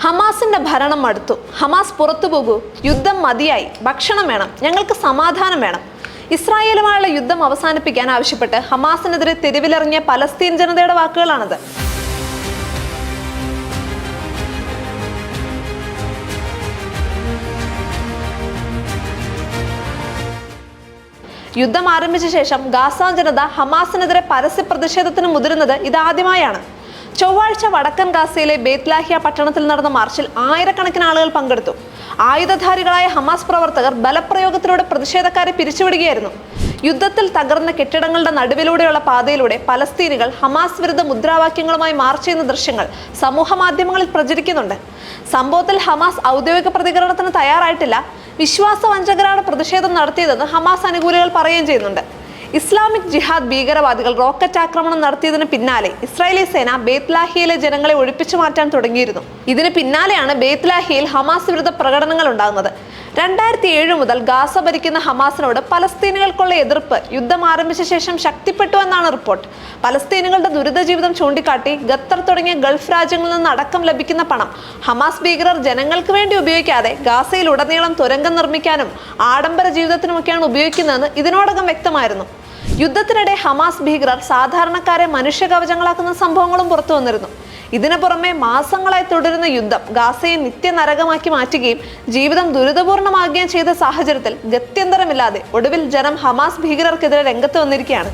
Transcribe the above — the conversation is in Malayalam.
ഹമാസിന്റെ ഭരണം മടുത്തു. ഹമാസ് പുറത്തു പോകൂ, യുദ്ധം മതിയായി, ഭക്ഷണം വേണം, ഞങ്ങൾക്ക് സമാധാനം വേണം. ഇസ്രായേലുമായുള്ള യുദ്ധം അവസാനിപ്പിക്കാൻ ആവശ്യപ്പെട്ട് ഹമാസിനെതിരെ തെരുവിലിറങ്ങിയ പലസ്തീൻ ജനതയുടെ വാക്കുകളാണത്. യുദ്ധം ആരംഭിച്ച ശേഷം ഗാസ ജനത ഹമാസിനെതിരെ പരസ്യ പ്രതിഷേധത്തിന് മുതിരുന്നത് ഇതാദ്യമായാണ്. ചൊവ്വാഴ്ച വടക്കൻ ഗാസയിലെ ബേത്ലാഹിയ പട്ടണത്തിൽ നടന്ന മാർച്ചിൽ ആയിരക്കണക്കിന് ആളുകൾ പങ്കെടുത്തു. ആയുധധാരികളായ ഹമാസ് പ്രവർത്തകർ ബലപ്രയോഗത്തിലൂടെ പ്രതിഷേധക്കാരെ പിരിച്ചുവിടുകയായിരുന്നു. യുദ്ധത്തിൽ തകർന്ന കെട്ടിടങ്ങളുടെ നടുവിലൂടെയുള്ള പാതയിലൂടെ പലസ്തീനികൾ ഹമാസ് വിരുദ്ധ മുദ്രാവാക്യങ്ങളുമായി മാർച്ച് ചെയ്യുന്ന ദൃശ്യങ്ങൾ സമൂഹ മാധ്യമങ്ങളിൽ പ്രചരിക്കുന്നുണ്ട്. സംഭവത്തിൽ ഹമാസ് ഔദ്യോഗിക പ്രതികരണത്തിന് തയ്യാറായിട്ടില്ല. വിശ്വാസവഞ്ചകരാണ് പ്രതിഷേധം നടത്തിയതെന്ന് ഹമാസ് അനുകൂലികൾ പറയുകയും ചെയ്യുന്നുണ്ട്. ഇസ്ലാമിക് ജിഹാദ് ഭീകരവാദികൾ റോക്കറ്റ് ആക്രമണം നടത്തിയതിന് പിന്നാലെ ഇസ്രായേലി സേന ബേത്ലാഹിയയിലെ ജനങ്ങളെ ഒഴിപ്പിച്ചു മാറ്റാൻ തുടങ്ങിയിരുന്നു. ഇതിന് പിന്നാലെയാണ് ബേത്ലാഹിയയിൽ ഹമാസ് വിരുദ്ധ പ്രകടനങ്ങൾ ഉണ്ടാകുന്നത്. 2007 മുതൽ ഗാസ ഭരിക്കുന്ന ഹമാസിനോട് പലസ്തീനികൾക്കുള്ള എതിർപ്പ് യുദ്ധം ആരംഭിച്ച ശേഷം ശക്തിപ്പെട്ടു എന്നാണ് റിപ്പോർട്ട്. പലസ്തീനികളുടെ ദുരിത ജീവിതം ചൂണ്ടിക്കാട്ടി ഖത്തർ തുടങ്ങിയ ഗൾഫ് രാജ്യങ്ങളിൽ നിന്ന് അടക്കം ലഭിക്കുന്ന പണം ഹമാസ് ഭീകരർ ജനങ്ങൾക്ക് വേണ്ടി ഉപയോഗിക്കാതെ ഗാസയിൽ ഉടനീളം തുരങ്കം നിർമ്മിക്കാനും ആഡംബര ജീവിതത്തിനുമൊക്കെയാണ് ഉപയോഗിക്കുന്നതെന്ന് ഇതിനോടകം വ്യക്തമായിരുന്നു. യുദ്ധത്തിനിടെ ഹമാസ് ഭീകരർ സാധാരണക്കാരെ മനുഷ്യകവചങ്ങളാക്കുന്ന സംഭവങ്ങളും പുറത്തു വന്നിരുന്നു. ഇതിനു പുറമെ മാസങ്ങളായി തുടരുന്ന യുദ്ധം ഗാസയെ നിത്യനരകമാക്കി മാറ്റുകയും ജീവിതം ദുരിതപൂർണമാകുകയും ചെയ്ത സാഹചര്യത്തിൽ ഗത്യന്തരമില്ലാതെ ഒടുവിൽ ജനം ഹമാസ് ഭീകരർക്കെതിരെ രംഗത്ത് വന്നിരിക്കുകയാണ്.